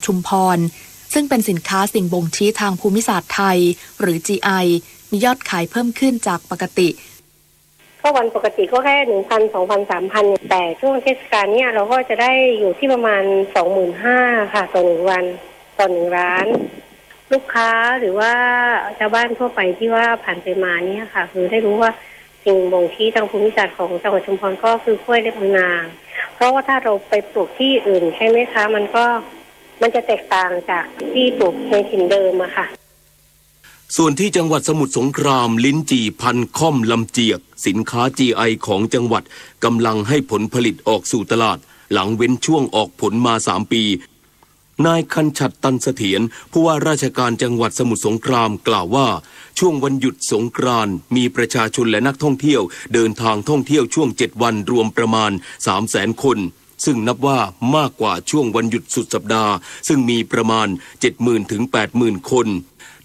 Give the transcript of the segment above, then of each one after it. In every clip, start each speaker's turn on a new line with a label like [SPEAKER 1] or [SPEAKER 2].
[SPEAKER 1] ชุมพรซึ่งเป็นสินค้าสิ่งบ่งชี้ทางภูมิศาสตร์ไทยหรือ GI มียอดขายเพิ่มขึ้นจากปกติ
[SPEAKER 2] ก็วันปกติก็แค่ 1,000 2,000 3,000 แต่ช่วงเทศกาลเนี่ยเราก็จะได้อยู่ที่ประมาณ 25,000 ค่ะต่อ1วันต่อ1ร้านลูกค้าหรือว่าชาวบ้านทั่วไปที่ว่าผ่านไปมาเนี่ยค่ะคือได้รู้ว่าสิ่งบ่งชี้ทางภูมิศาสตร์ของจังหวัดชุมพรก็คือกล้วยเล็บมือนางเพราะว่าถ้าเราไปปลูกที่อื่นใช่ไหมคะมันจะแตกต่างจากที่ปลูกในถิ่นเดิมอะค่ะ
[SPEAKER 3] ส่วนที่จังหวัดสมุทรสงครามลิ้นจี่พันค่อมลำเจียกสินค้า GI ของจังหวัดกำลังให้ผลผลิตออกสู่ตลาดหลังเว้นช่วงออกผลมา3 ปีนายคันฉัตรตันเสถียรผู้ว่าราชการจังหวัดสมุทรสงครามกล่าวว่าช่วงวันหยุดสงกรานต์มีประชาชนและนักท่องเที่ยวเดินทางท่องเที่ยวช่วง7 วันรวมประมาณ 300,000 คนซึ่งนับว่ามากกว่าช่วงวันหยุดสุดสัปดาห์ซึ่งมีประมาณ 70,000 ถึง 80,000 คน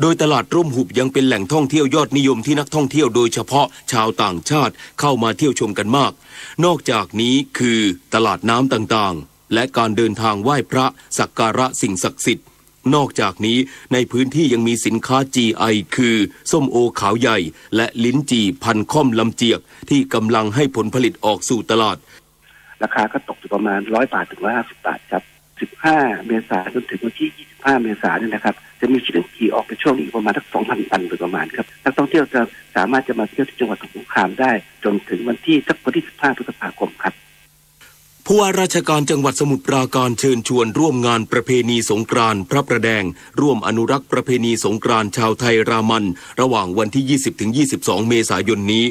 [SPEAKER 3] โดยตลาดร่มหุบยังเป็นแหล่งท่องเที่ยวยอดนิยมที่นักท่องเที่ยวโดยเฉพาะชาวต่างชาติเข้ามาเที่ยวชมกันมากนอกจากนี้คือตลาดน้ำต่างๆและการเดินทางไหว้พระสักการะสิ่งศักดิ์สิทธิ์นอกจากนี้ในพื้นที่ยังมีสินค้า GI คือส้มโอขาวใหญ่และลิ้นจี่พันค่อมลำเจียกที่กำลังให้ผลผลิตออกสู่ตลาด
[SPEAKER 4] ราคาก็ตกอยู่ประมาณ100 บาทถึง150 บาทครับ15 เมษายนจนถึงวันที่25 เมษายนเนี่ยนะครับจะมีชิ้นกี่ออกในช่วงนี้ประมาณสัก 2,000 ตันโดยประมาณครับนักท่องเที่ยวจะสามารถจะมาเที่ยวที่จังหวัดสมุทรสงครามได้จนถึงวันที่15 พฤษภาคมครับ
[SPEAKER 3] ผู้ว่าราชการจังหวัดสมุทรปราการเชิญชวนร่วมงานประเพณีสงกรานต์พระประแดงร่วมอนุรักษ์ประเพณีสงกรานต์ชาวไทยรามันระหว่างวันที่ 20-22 เมษายนนี้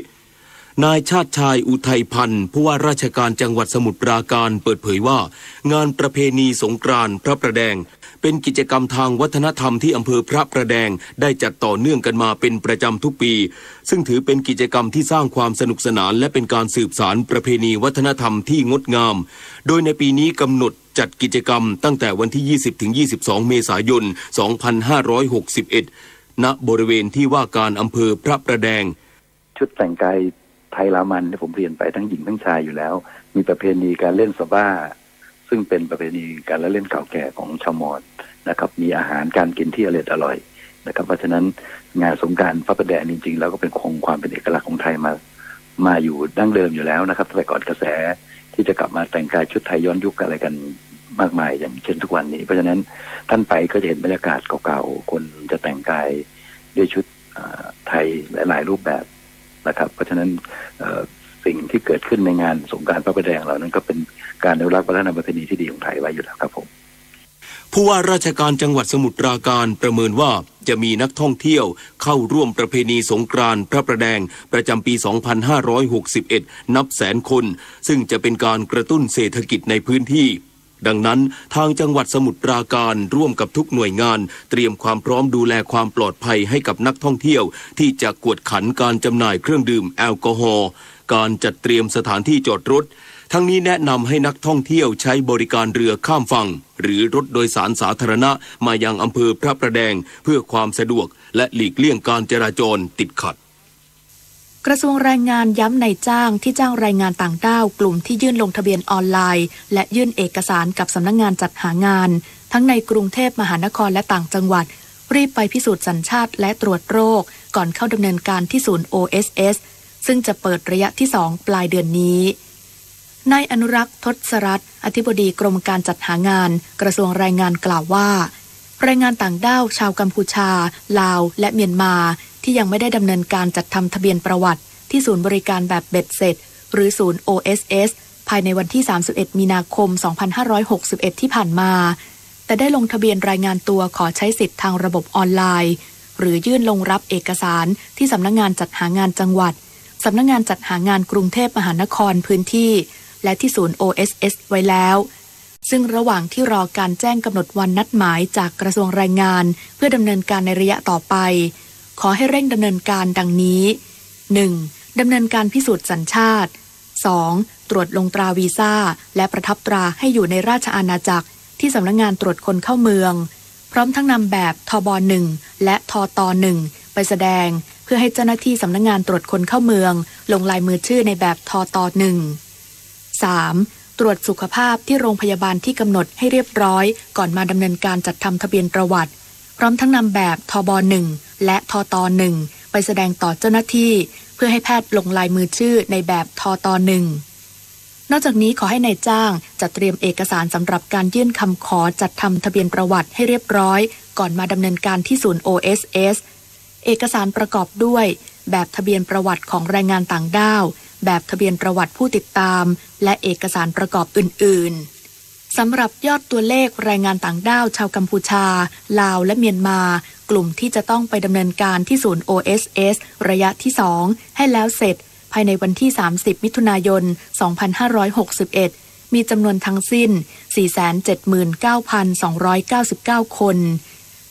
[SPEAKER 3] นายชาติชายอุทัยพันธ์ผู้ว่าราชการจังหวัดสมุทรปราการเปิดเผยว่างานประเพณีสงกรานต์พระประแดงเป็นกิจกรรมทางวัฒนธรรมที่อำเภอพระประแดงได้จัดต่อเนื่องกันมาเป็นประจำทุกปีซึ่งถือเป็นกิจกรรมที่สร้างความสนุกสนานและเป็นการสืบสานประเพณีวัฒนธรรมที่งดงามโดยในปีนี้กำหนดจัดกิจกรรมตั้งแต่วันที่ 20-22 เมษายน 2561 ณ บริเวณที่ว่าการอำเภอพระประแดง
[SPEAKER 5] ชุดแต่งกายไทยรามันที่ผมเรียนไปทั้งหญิงทั้งชายอยู่แล้วมีประเพณีการเล่นซาบ้าซึ่งเป็นประเพณีการเล่นเก่าแก่ของชาวมอญนะครับมีอาหารการกินที่อร่อยนะครับเพราะฉะนั้นงานสงกรานต์พระประแดงจริงๆแล้วก็เป็นคงความเป็นเอกลักษณ์ของไทยมาอยู่ดั้งเดิมอยู่แล้วนะครับแต่ก่อนกระแสที่จะกลับมาแต่งกายชุดไทยย้อนยุคอะไรกันมากมายอย่างเช่นทุกวันนี้เพราะฉะนั้นท่านไปก็จะเห็นบรรยากาศเก่าๆคนจะแต่งกายด้วยชุดไทยหลายรูปแบบนะครับเพราะฉะนั้นสิ่งที่เกิดขึ้นในงานสงกรานต์พระประแดงเหล่านั้นก็เป็นการอนุรักษ์วัฒนธรรมประเพณีที่ดีของไทยไว้อยู่แล้วครับผม
[SPEAKER 3] ผู้ว่าราชการจังหวัดสมุทรปราการประเมินว่าจะมีนักท่องเที่ยวเข้าร่วมประเพณีสงกรานต์พระประแดงประจำปี 2561 นับแสนคนซึ่งจะเป็นการกระตุ้นเศรษฐกิจในพื้นที่ดังนั้นทางจังหวัดสมุทรปราการร่วมกับทุกหน่วยงานเตรียมความพร้อมดูแลความปลอดภัยให้กับนักท่องเที่ยวที่จะกวดขันการจำหน่ายเครื่องดื่มแอลกอฮอล์การจัดเตรียมสถานที่จอดรถทั้งนี้แนะนำให้นักท่องเที่ยวใช้บริการเรือข้ามฝั่งหรือรถโดยสารสาธารณะมายังอำเภอพระประแดงเพื่อความสะดวกและหลีกเลี่ยงการจราจรติดขัด
[SPEAKER 1] กระทรวงแรงงานย้ำนายจ้างที่จ้างแรงงานต่างด้าวกลุ่มที่ยื่นลงทะเบียนออนไลน์และยื่นเอกสารกับสำนักงานจัดหางานทั้งในกรุงเทพมหานครและต่างจังหวัดรีบไปพิสูจน์สัญชาติและตรวจโรคก่อนเข้าดำเนินการที่ศูนย์ OSS ซึ่งจะเปิดระยะที่2ปลายเดือนนี้นายอนุรักษ์ทศรัตน์อธิบดีกรมการจัดหางานกระทรวงแรงงานกล่าวว่าแรงงานต่างด้าวชาวกัมพูชาลาวและเมียนมาที่ยังไม่ได้ดำเนินการจัดทำทะเบียนประวัติที่ศูนย์บริการแบบเบ็ดเสร็จหรือศูนย์ OSS ภายในวันที่31 มีนาคม 2561 ที่ผ่านมาแต่ได้ลงทะเบียนรายงานตัวขอใช้สิทธิ์ทางระบบออนไลน์หรือยื่นลงรับเอกสารที่สำนักงานจัดหางานจังหวัดสำนักงานจัดหางานกรุงเทพมหานครพื้นที่และที่ศูนย์ OSS ไว้แล้วซึ่งระหว่างที่รอการแจ้งกำหนดวันนัดหมายจากกระทรวงแรงงานเพื่อดำเนินการในระยะต่อไปขอให้เร่งดำเนินการดังนี้ 1. ดำเนินการพิสูจน์สัญชาติ 2. ตรวจลงตราวีซ่าและประทับตราให้อยู่ในราชอาณาจักรที่สำนักงานตรวจคนเข้าเมืองพร้อมทั้งนำแบบทบ1และทต1ไปแสดงเพื่อให้เจ้าหน้าที่สำนักงานตรวจคนเข้าเมืองลงลายมือชื่อในแบบทต1 3. ตรวจสุขภาพที่โรงพยาบาลที่กำหนดให้เรียบร้อยก่อนมาดำเนินการจัดทำทะเบียนประวัติพร้อมทั้งนำแบบทบ1และทต1ไปแสดงต่อเจ้าหน้าที่เพื่อให้แพทย์ลงลายมือชื่อในแบบทต1นอกจากนี้ขอให้นายจ้างจัดเตรียมเอกสารสำหรับการยื่นคำขอจัดทำทะเบียนประวัติให้เรียบร้อยก่อนมาดำเนินการที่ศูนย์ OSS เอกสารประกอบด้วยแบบทะเบียนประวัติของแรงงานต่างด้าวแบบทะเบียนประวัติผู้ติดตามและเอกสารประกอบอื่นๆสำหรับยอดตัวเลขแรงงานต่างด้าวชาวกัมพูชาลาวและเมียนมากลุ่มที่จะต้องไปดำเนินการที่ศูนย์ OSS ระยะที่2ให้แล้วเสร็จภายในวันที่30มิถุนายน2561มีจำนวนทั้งสิ้น 479,299 คน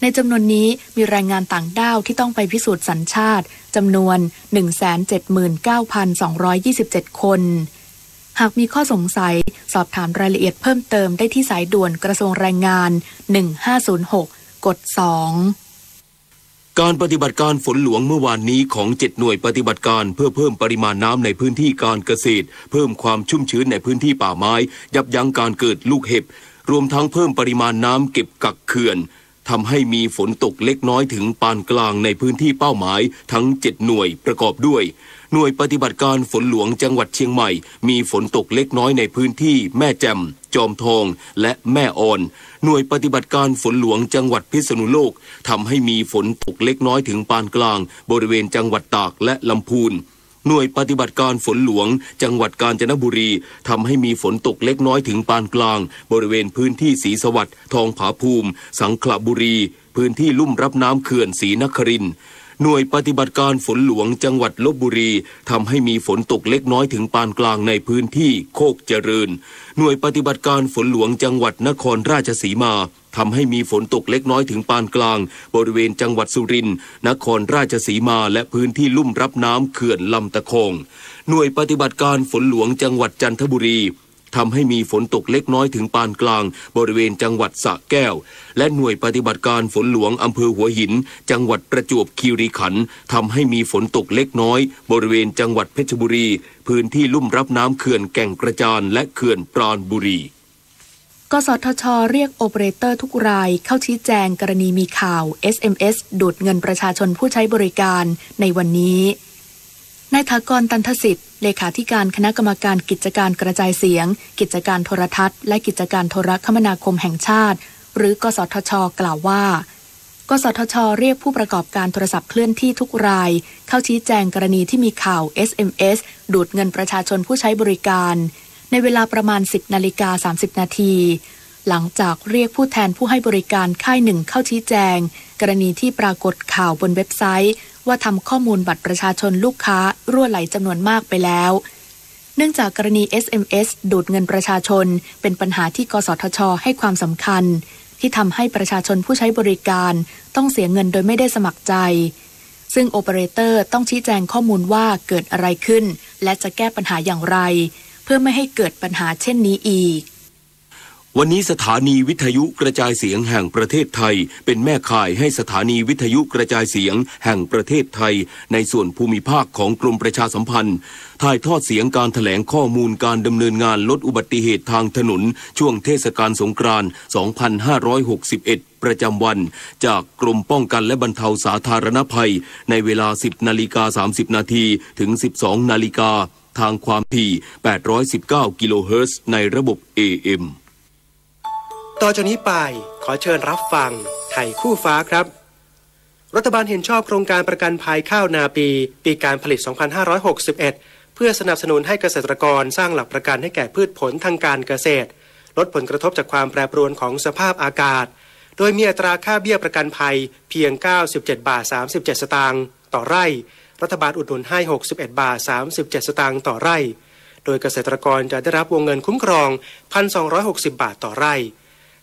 [SPEAKER 1] ในจำนวนนี้มีแรงงานต่างด้าวที่ต้องไปพิสูจน์สัญชาติจำนวน 179,227 คนหากมีข้อสงสัยสอบถามรายละเอียดเพิ่มเติมได้ที่สายด่วนกระทรวงแรงงาน1506กด2
[SPEAKER 3] การปฏิบัติการฝนหลวงเมื่อวานนี้ของ7หน่วยปฏิบัติการเพื่อเพิ่มปริมาณน้ำในพื้นที่การเกษตรเพิ่มความชุ่มชื้นในพื้นที่ป่าไม้ยับยั้งการเกิดลูกเห็บรวมทั้งเพิ่มปริมาณน้ำเก็บกักเขื่อนทำให้มีฝนตกเล็กน้อยถึงปานกลางในพื้นที่เป้าหมายทั้ง7หน่วยประกอบด้วยหน่วยปฏิบัติการฝนหลวงจังหวัดเชียงใหม่มีฝนตกเล็กน้อยในพื้นที่แม่แจ่มจอมทองและแม่ออนหน่วยปฏิบัติการฝนหลวงจังหวัดพิษณุโลกทำให้มีฝนตกเล็กน้อยถึงปานกลางบริเวณจังหวัดตากและลำพูนหน่วยปฏิบัติการฝนหลวงจังหวัดกาญจนบุรีทำให้มีฝนตกเล็กน้อยถึงปานกลางบริเวณพื้นที่ศรีสวัสดิ์ทองผาภูมิสังขละบุรีพื้นที่ลุ่มรับน้ำเขื่อนศรีนครินทร์หน่วยปฏิบัติการฝนหลวงจังหวัดลพบุรีทำให้มีฝนตกเล็กน้อยถึงปานกลางในพื้นที่โคกเจริญหน่วยปฏิบัติการฝนหลวงจังหวัดนครราชสีมาทำให้มีฝนตกเล็กน้อยถึงปานกลางบริเวณจังหวัดสุรินทร์นครราชสีมาและพื้นที่ลุ่มรับน้ำเขื่อนลำตะคองหน่วยปฏิบัติการฝนหลวงจังหวัดจันทบุรีทำให้มีฝนตกเล็กน้อยถึงปานกลางบริเวณจังหวัดสระแก้วและหน่วยปฏิบัติการฝนหลวงอำเภอหัวหินจังหวัดประจวบคีรีขันธ์ทำให้มีฝนตกเล็กน้อยบริเวณจังหวัดเพชรบุรีพื้นที่ลุ่มรับน้ำเขื่อนแก่งกระจานและเขื่อนปราณบุรี
[SPEAKER 1] กสทช.เรียกโอเปอเรเตอร์ทุกรายเข้าชี้แจงกรณีมีข่าว SMS ดูดเงินประชาชนผู้ใช้บริการในวันนี้นายถากร ตันทสิทธิ์เลขาธิการคณะกรรมการกิจการกระจายเสียงกิจการโทรทัศน์และกิจการโทรคมนาคมแห่งชาติหรือกสทช.กล่าวว่ากสทช.เรียกผู้ประกอบการโทรศัพท์เคลื่อนที่ทุกรายเข้าชี้แจงกรณีที่มีข่าว SMS ดูดเงินประชาชนผู้ใช้บริการในเวลาประมาณ 10:30 นาทีหลังจากเรียกผู้แทนผู้ให้บริการค่ายหนึ่งเข้าชี้แจงกรณีที่ปรากฏข่าวบนเว็บไซต์ว่าทำข้อมูลบัตรประชาชนลูกค้ารั่วไหลจำนวนมากไปแล้วเนื่องจากกรณี SMS ดูดเงินประชาชนเป็นปัญหาที่กสทช.ให้ความสำคัญที่ทำให้ประชาชนผู้ใช้บริการต้องเสียเงินโดยไม่ได้สมัครใจซึ่งโอเปอเรเตอร์ต้องชี้แจงข้อมูลว่าเกิดอะไรขึ้นและจะแก้ปัญหาอย่างไรเพื่อไม่ให้เกิดปัญหาเช่นนี้อีก
[SPEAKER 3] วันนี้สถานีวิทยุกระจายเสียงแห่งประเทศไทยเป็นแม่ข่ายให้สถานีวิทยุกระจายเสียงแห่งประเทศไทยในส่วนภูมิภาคของกรมประชาสัมพันธ์ถ่ายทอดเสียงการแถลงข้อมูลการดำเนินงานลดอุบัติเหตุทางถนนช่วงเทศกาลสงกรานต์ 2561 ประจำวันจากกรมป้องกันและบรรเทาสาธารณภัยในเวลา 10:30 นาทีถึง 12:00 น.ทางความถี่ 819 กิโลเฮิรตซ์ในระบบ AM
[SPEAKER 6] ต่อจากนี้ไปขอเชิญรับฟังไทยคู่ฟ้าครับรัฐบาลเห็นชอบโครงการประกันภัยข้าวนาปีการผลิต 2561 เพื่อสนับสนุนให้เกษตรกรสร้างหลักประกันให้แก่พืชผลทางการเกษตรลดผลกระทบจากความแปรปรวนของสภาพอากาศโดยมีอัตราค่าเบี้ยประกันภัยเพียง 97.37 สตางค์ต่อไร่รัฐบาลอุดหนุนให้ 61.37 สตางค์ต่อไร่โดยเกษตรกรจะได้รับวงเงินคุ้มครอง 1,260 บาทต่อไร่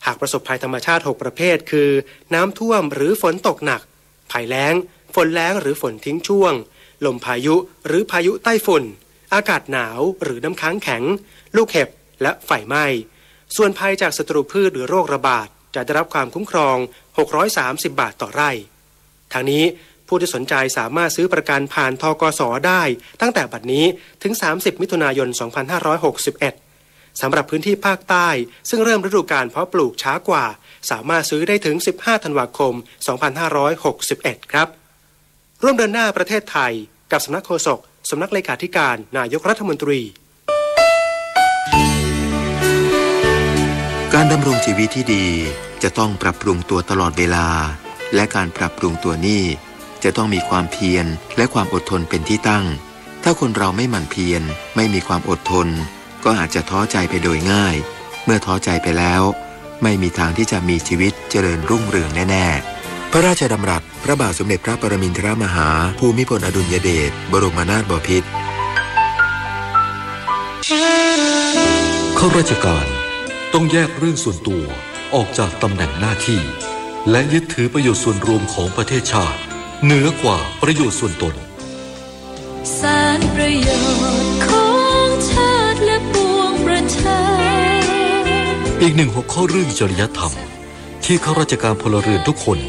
[SPEAKER 6] หากประสบภัยธรรมชาติ6ประเภทคือน้ำท่วมหรือฝนตกหนักภัยแล้งฝนแล้งหรือฝนทิ้งช่วงลมพายุหรือพายุใต้ฝุ่นอากาศหนาวหรือน้ำค้างแข็งลูกเห็บและไฟไหม้ส่วนภัยจากศัตรูพืชหรือโรคระบาดจะได้รับความคุ้มครอง630 บาทต่อไร่ทางนี้ผู้ที่สนใจสามารถซื้อประกันผ่านธกส.ได้ตั้งแต่บัดนี้ถึง30 มิถุนายน 2561 สำหรับพื้นที่ภาคใต้ซึ่งเริ่มฤดูกาลเพาะปลูกช้ากว่าสามารถซื้อได้ถึง15ธันวาคม2561ครับร่วมเดินหน้าประเทศไทยกับสำนักโฆษกสำนักเลขาธิการนายกรัฐมนตรี
[SPEAKER 7] การดำรงชีวิตที่ดีจะต้องปรับปรุงตัวตลอดเวลาและการปรับปรุงตัวนี้จะต้องมีความเพียรและความอดทนเป็นที่ตั้งถ้าคนเราไม่หมั่นเพียรไม่มีความอดทนก็อาจจะท้อใจไปโดยง่ายเมื่อท้อใจไปแล้วไม่มีทางที่จะมีชีวิตเจริญรุ่งเรืองแน่ๆพระราชดำรัสพระบาทสมเด็จพระปรมินทรมหาภูมิพลอดุลยเดชบรมนาถบพิตร
[SPEAKER 8] ข้าราชการต้องแยกเรื่องส่วนตัวออกจากตำแหน่งหน้าที่และยึดถือประโยชน์ส่วนรวมของประเทศชาติเหนือกว่าประโยชน์ส่วนตน
[SPEAKER 9] สารประโยชน์ของชาติและปวงประชา
[SPEAKER 8] อีกหนึ่งหัวข้อเรื่องจริยธรรมที่ข้าราชการพลเรือนทุกคน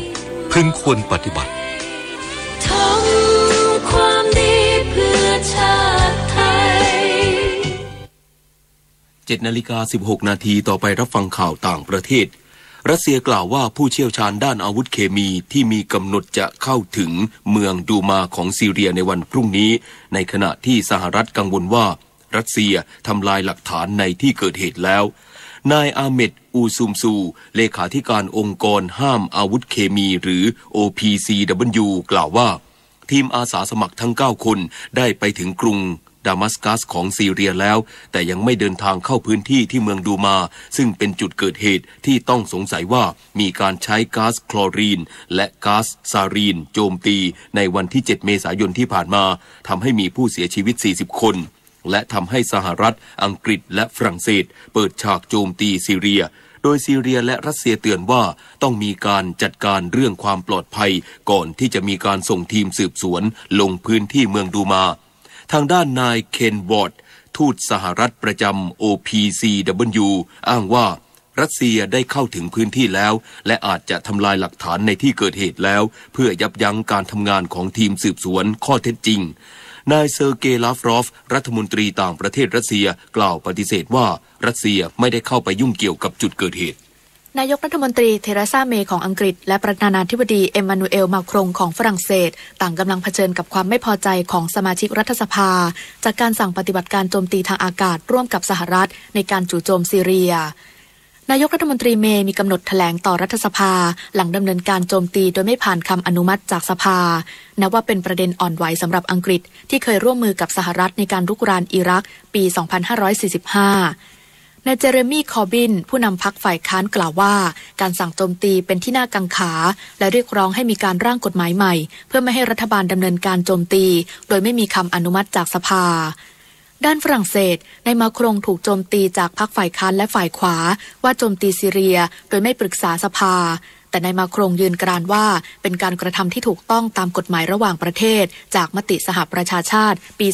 [SPEAKER 8] พึงควรปฏิบัติ
[SPEAKER 9] ทำความดีเพื่อชาติไทย
[SPEAKER 3] 7:16 นาทีต่อไปรับฟังข่าวต่างประเทศรัสเซียกล่าวว่าผู้เชี่ยวชาญด้านอาวุธเคมีที่มีกำหนดจะเข้าถึงเมืองดูมาของซีเรียในวันพรุ่งนี้ในขณะที่สหรัฐกังวลว่ารัสเซียทำลายหลักฐานในที่เกิดเหตุแล้วนายอาเมดอูซุมซูเลขาธิการองค์กรห้ามอาวุธเคมีหรือ OPCW กล่าวว่าทีมอาสาสมัครทั้ง9คนได้ไปถึงกรุงดามัสกัสของซีเรียแล้วแต่ยังไม่เดินทางเข้าพื้นที่ที่เมืองดูมาซึ่งเป็นจุดเกิดเหตุที่ต้องสงสัยว่ามีการใช้ก๊าซคลอรีนและก๊าซซารีนโจมตีในวันที่7 เมษายนที่ผ่านมาทำให้มีผู้เสียชีวิต40 คนและทำให้สหรัฐอังกฤษและฝรั่งเศสเปิดฉากโจมตีซีเรียโดยซีเรียและรัสเซียเตือนว่าต้องมีการจัดการเรื่องความปลอดภัยก่อนที่จะมีการส่งทีมสืบสวนลงพื้นที่เมืองดูมาทางด้านนายเคนวอร์ดทูตสหรัฐประจำ OPCW อ้างว่ารัสเซียได้เข้าถึงพื้นที่แล้วและอาจจะทำลายหลักฐานในที่เกิดเหตุแล้วเพื่อยับยั้งการทำงานของทีมสืบสวนข้อเท็จจริงนายเซอร์เกย์ ลาฟรอฟรัฐมนตรีต่างประเทศรัสเซียกล่าวปฏิเสธว่ารัสเซียไม่ได้เข้าไปยุ่งเกี่ยวกับจุดเกิดเหตุ
[SPEAKER 1] นายกรัฐมนตรีเทเรซาเมย์ของอังกฤษและประธานาธิบดีเอ็มมานูเอลมาครงของฝรั่งเศสต่างกำลังเผชิญกับความไม่พอใจของสมาชิกรัฐสภาจากการสั่งปฏิบัติการโจมตีทางอากาศร่วมกับสหรัฐในการจู่โจมซีเรียนายกรัฐมนตรีเมย์มีกำหนดแถลงต่อรัฐสภาหลังดำเนินการโจมตีโดยไม่ผ่านคำอนุมัติจากสภานับว่าเป็นประเด็นอ่อนไหวสำหรับอังกฤษที่เคยร่วมมือกับสหรัฐในการรุกรานอิรักปี 2545นายเจเรมีคอร์บินผู้นำพรรคฝ่ายค้านกล่าวว่าการสั่งโจมตีเป็นที่น่ากังขาและเรียกร้องให้มีการร่างกฎหมายใหม่เพื่อไม่ให้รัฐบาลดำเนินการโจมตีโดยไม่มีคำอนุมัติจากสภาด้านฝรั่งเศสนายมาครงถูกโจมตีจากพรรคฝ่ายค้านและฝ่ายขวาว่าโจมตีซีเรียโดยไม่ปรึกษาสภาแต่นายมาครงยืนกรานว่าเป็นการกระทำที่ถูกต้องตามกฎหมายระหว่างประเทศจากมติสหประชาชาติปี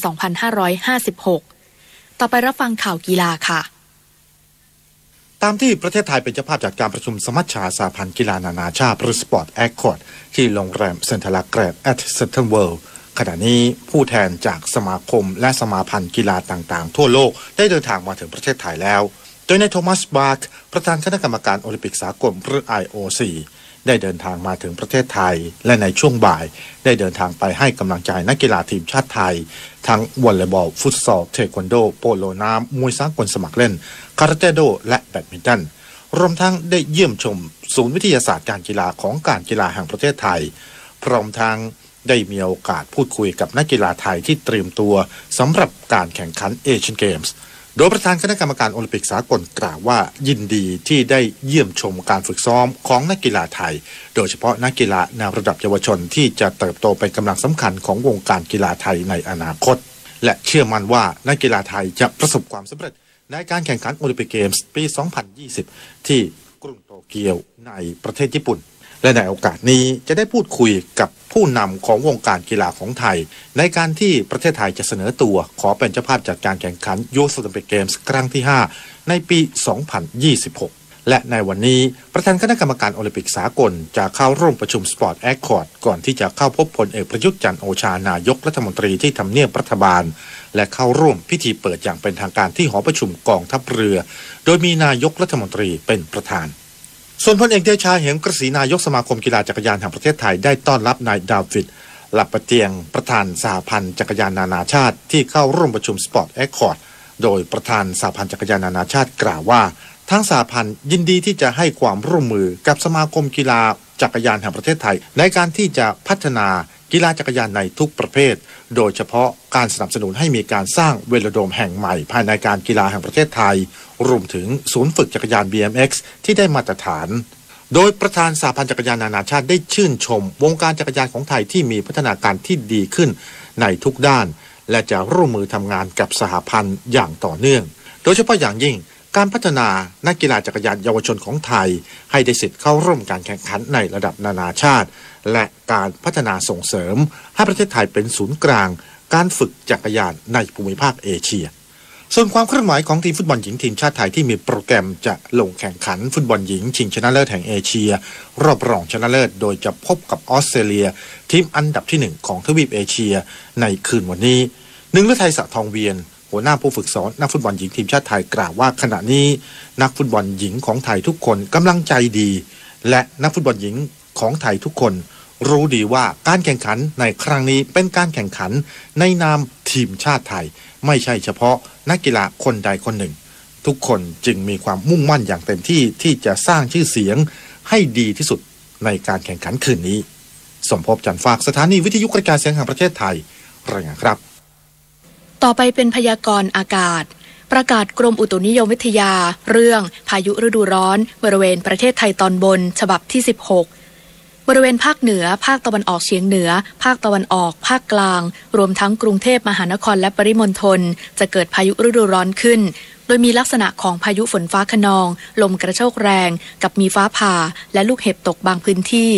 [SPEAKER 1] 2556 ต่อไปรับฟังข่าวกีฬาค่ะ
[SPEAKER 10] ตามที่ประเทศไทยเป็นเจ้าภาพจากการประชุมสมัชชาสหพันธ์กีฬานานาชาติหรือสปอร์ตแอคคอร์ดที่โรงแรมเซนทรัลแกรนด์แอทเซนเทอร์เวิลด์ขณะนี้ผู้แทนจากสมาคมและสมาพันธ์กีฬาต่างๆทั่วโลกได้เดินทางมาถึงประเทศไทยแล้วโดยนายโทมัสบาร์กประธานคณะกรรมการโอลิมปิกสากลหรือ IOC ได้เดินทางมาถึงประเทศไทยและในช่วงบ่ายได้เดินทางไปให้กำลังใจนักกีฬาทีมชาติไทยทั้งวอลเลย์บอลฟุตซอลเทควันโดโปโลน้ำมวยสากลสมัครเล่นคาราเต้โดและแบดมินตันรวมทั้งได้เยี่ยมชมศูนย์วิทยาศาสตร์การกีฬาของการกีฬาแห่งประเทศไทยพร้อมทั้งได้มีโอกาสพูดคุยกับนักกีฬาไทยที่เตรียมตัวสำหรับการแข่งขันเอเชียนเกมส์โดยประธานคณะกรรมการโอลิมปิกสากลกล่าวว่ายินดีที่ได้เยี่ยมชมการฝึกซ้อมของนักกีฬาไทยโดยเฉพาะนักกีฬาในระดับเยาวชนที่จะเติบโตเป็นกำลังสำคัญของวงการกีฬาไทยในอนาคตและเชื่อมั่นว่านักกีฬาไทยจะประสบความสำเร็จในการแข่งขันโอลิมปิกเกมส์ปี 2020 ที่กรุงโตเกียวในประเทศญี่ปุ่นและในโอกาสนี้จะได้พูดคุยกับผู้นำของวงการกีฬาของไทยในการที่ประเทศไทยจะเสนอตัวขอเป็นเจ้าภาพจัดการแข่งขันยูสโอลิมปิกเกมส์ครั้งที่5ในปี 2026 และในวันนี้ประธานคณะกรรมการโอลิมปิกสากลจะเข้าร่วมประชุมสปอร์ตแอคคอร์ดก่อนที่จะเข้าพบพลเอกประยุทธ์จันทร์โอชานายกรัฐมนตรีที่ทำเนียบรัฐบาลและเข้าร่วมพิธีเปิดอย่างเป็นทางการที่หอประชุมกองทัพเรือโดยมีนายกรัฐมนตรีเป็นประธานส่วนพลเอกเดชาเหมกระศรีนายกสมาคมกีฬาจักรยานแห่งประเทศไทยได้ต้อนรับนายดาวิดหลับประเตียงประธานสหพันธ์จักรยานนานาชาติที่เข้าร่วมประชุมสปอร์ตแอคคอร์ดโดยประธานสหพันธ์จักรยานนานาชาติกล่าวว่าทั้งสหพันธ์ยินดีที่จะให้ความร่วมมือกับสมาคมกีฬาจักรยานแห่งประเทศไทยในการที่จะพัฒนากีฬาจักรยานในทุกประเภทโดยเฉพาะการสนับสนุนให้มีการสร้างเวโลโดมแห่งใหม่ภายในการกีฬาแห่งประเทศไทยรวมถึงศูนย์ฝึกจักรยาน BMX ที่ได้มาตรฐานโดยประธานสหพันธ์จักรยานนานาชาติได้ชื่นชมวงการจักรยานของไทยที่มีพัฒนาการที่ดีขึ้นในทุกด้านและจะร่วมมือทำงานกับสหพันธ์อย่างต่อเนื่องโดยเฉพาะอย่างยิ่งการพัฒนานักกีฬาจักรยานเยาวชนของไทยให้ได้สิทธิ์เข้าร่วมการแข่งขันในระดับนานาชาติและการพัฒนาส่งเสริมให้ประเทศไทยเป็นศูนย์กลางการฝึกจักรยานในภูมิภาคเอเชียส่วนความเคลื่อนไหวของทีมฟุตบอลหญิงทีมชาติไทยที่มีโปรแกรมจะลงแข่งขันฟุตบอลหญิงชิงชนะเลิศแห่งเอเชียรอบรองชนะเลิศโดยจะพบกับออสเตรเลียทีมอันดับที่1ของทวีปเอเชียในคืนวันนี้ฤทัย สะทองเวียนหัวหน้าผู้ฝึกสอนนักฟุตบอลหญิงทีมชาติไทยกล่าวว่าขณะนี้นักฟุตบอลหญิงของไทยทุกคนกำลังใจดีและนักฟุตบอลหญิงของไทยทุกคนรู้ดีว่าการแข่งขันในครั้งนี้เป็นการแข่งขันในนามทีมชาติไทยไม่ใช่เฉพาะนักกีฬาคนใดคนหนึ่งทุกคนจึงมีความมุ่งมั่นอย่างเต็มที่ที่จะสร้างชื่อเสียงให้ดีที่สุดในการแข่งขันคืนนี้สมภพจันทร์ฝากสถานีวิทยุกระจายเสียงแห่งประเทศไทยรายงานครับ
[SPEAKER 1] ต่อไปเป็นพยากรณ์อากาศประกาศกรมอุตุนิยมวิทยาเรื่องพายุฤดูร้อนบริเวณประเทศไทยตอนบนฉบับที่16บริเวณภาคเหนือภาคตะวันออกเฉียงเหนือภาคตะวันออกภาคกลางรวมทั้งกรุงเทพมหานครและปริมณฑลจะเกิดพายุฤดูร้อนขึ้นโดยมีลักษณะของพายุฝนฟ้าคะนองลมกระโชกแรงกับมีฟ้าผ่าและลูกเห็บตกบางพื้นที่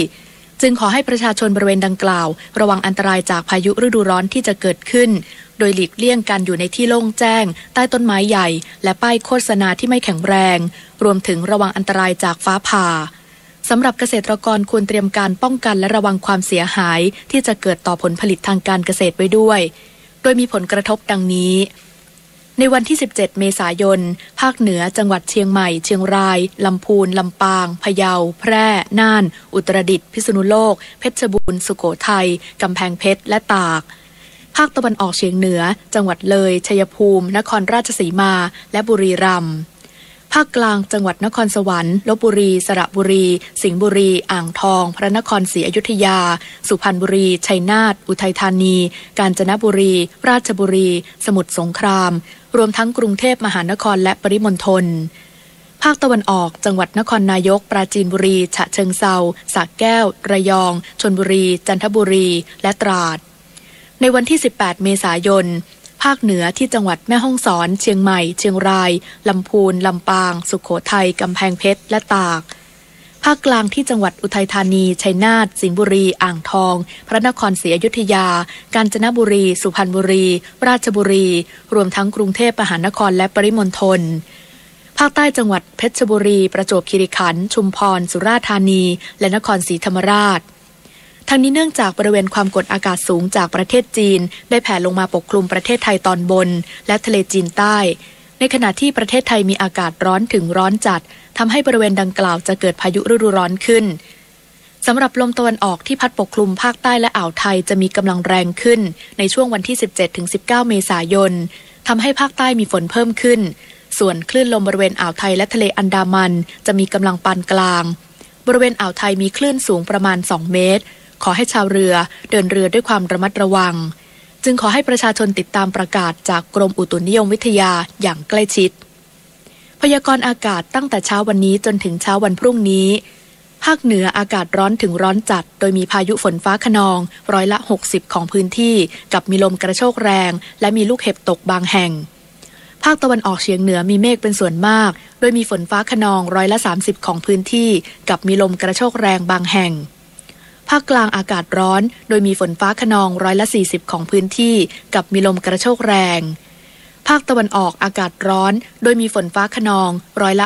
[SPEAKER 1] จึงขอให้ประชาชนบริเวณดังกล่าวระวังอันตรายจากพายุฤดูร้อนที่จะเกิดขึ้นโดยหลีกเลี่ยงการอยู่ในที่โล่งแจ้งใต้ต้นไม้ใหญ่และป้ายโฆษณาที่ไม่แข็งแรงรวมถึงระวังอันตรายจากฟ้าผ่าสำหรับเกษตรกรควรเตรียมการป้องกันและระวังความเสียหายที่จะเกิดต่อผลผลิตทางการเกษตรไว้ด้วยโดยมีผลกระทบดังนี้ในวันที่17เมษายนภาคเหนือจังหวัดเชียงใหม่เชียงรายลำพูนลำปางพะเยาแพร่น่านอุตรดิตถ์พิษณุโลกเพชรบูรณ์สุโขทัยกำแพงเพชรและตากภาคตะวันออกเฉียงเหนือจังหวัดเลยชัยภูมินครราชสีมาและบุรีรัมย์ภาคกลางจังหวัดนครสวรรค์ลพบุรีสระบุรีสิงห์บุรีอ่างทองพระนครศรีอยุธยาสุพรรณบุรีชัยนาทอุทัยธานีกาญจนบุรีราชบุรีสมุทรสงครามรวมทั้งกรุงเทพมหานครและปริมณฑลภาคตะวันออกจังหวัดนครนายกปราจีนบุรีฉะเชิงเทราสระแก้วระยองชลบุรีจันทบุรีและตราดในวันที่18เมษายนภาคเหนือที่จังหวัดแม่ฮ่องสอนเชียงใหม่เชียงรายลำพูนลำปางสุโขทัยกำแพงเพชรและตากภาคกลางที่จังหวัดอุทัยธานีชัยนาทสิงห์บุรีอ่างทองพระนครศรีอยุธยากาญจนบุรีสุพรรณบุรีราชบุรีรวมทั้งกรุงเทพมหานครและปริมณฑลภาคใต้จังหวัดเพชรบุรีประจวบคีรีขันธ์ชุมพรสุราษฎร์ธานีและนครศรีธรรมราชทั้งนี้เนื่องจากบริเวณความกดอากาศสูงจากประเทศจีนได้แผ่ลงมาปกคลุมประเทศไทยตอนบนและทะเลจีนใต้ในขณะที่ประเทศไทยมีอากาศร้อนถึงร้อนจัดทำให้บริเวณดังกล่าวจะเกิดพายุฤดูร้อนขึ้นสำหรับลมตะวันออกที่พัดปกคลุมภาคใต้และอ่าวไทยจะมีกำลังแรงขึ้นในช่วงวันที่ 17-19 เมษายนทำให้ภาคใต้มีฝนเพิ่มขึ้นส่วนคลื่นลมบริเวณอ่าวไทยและทะเลอันดามันจะมีกำลังปานกลางบริเวณอ่าวไทยมีคลื่นสูงประมาณ2 เมตรขอให้ชาวเรือเดินเรือด้วยความระมัดระวังจึงขอให้ประชาชนติดตามประกาศจากกรมอุตุนิยมวิทยาอย่างใกล้ชิดพยากรณ์อากาศตั้งแต่เช้าวันนี้จนถึงเช้าวันพรุ่งนี้ภาคเหนืออากาศร้อนถึงร้อนจัดโดยมีพายุฝนฟ้าคะนอง60%ของพื้นที่กับมีลมกระโชกแรงและมีลูกเห็บตกบางแห่งภาคตะวันออกเฉียงเหนือมีเมฆเป็นส่วนมากโดยมีฝนฟ้าคะนอง30%ของพื้นที่กับมีลมกระโชกแรงบางแห่งภาคกลางอากาศร้อนโดยมีฝนฟ้าคะนอง40%ของพื้นที่กับมีลมกระโชกแรงภ ภาคตะวันออกอากาศร้อนโดยมีฝนฟ้าคะนอง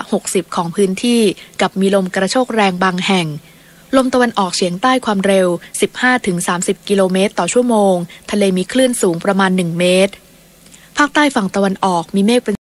[SPEAKER 1] 60%ของพื้นที่กับมีลมกระโชกแรงบางแห่งลมตะวันออกเฉียงใต้ความเร็ว 15-30 กิโลเมตรต่อชั่วโมงทะเลมีคลื่นสูงประมาณ1 เมตรภาคใต้ฝั่งตะวันออกมีเมฆเป็น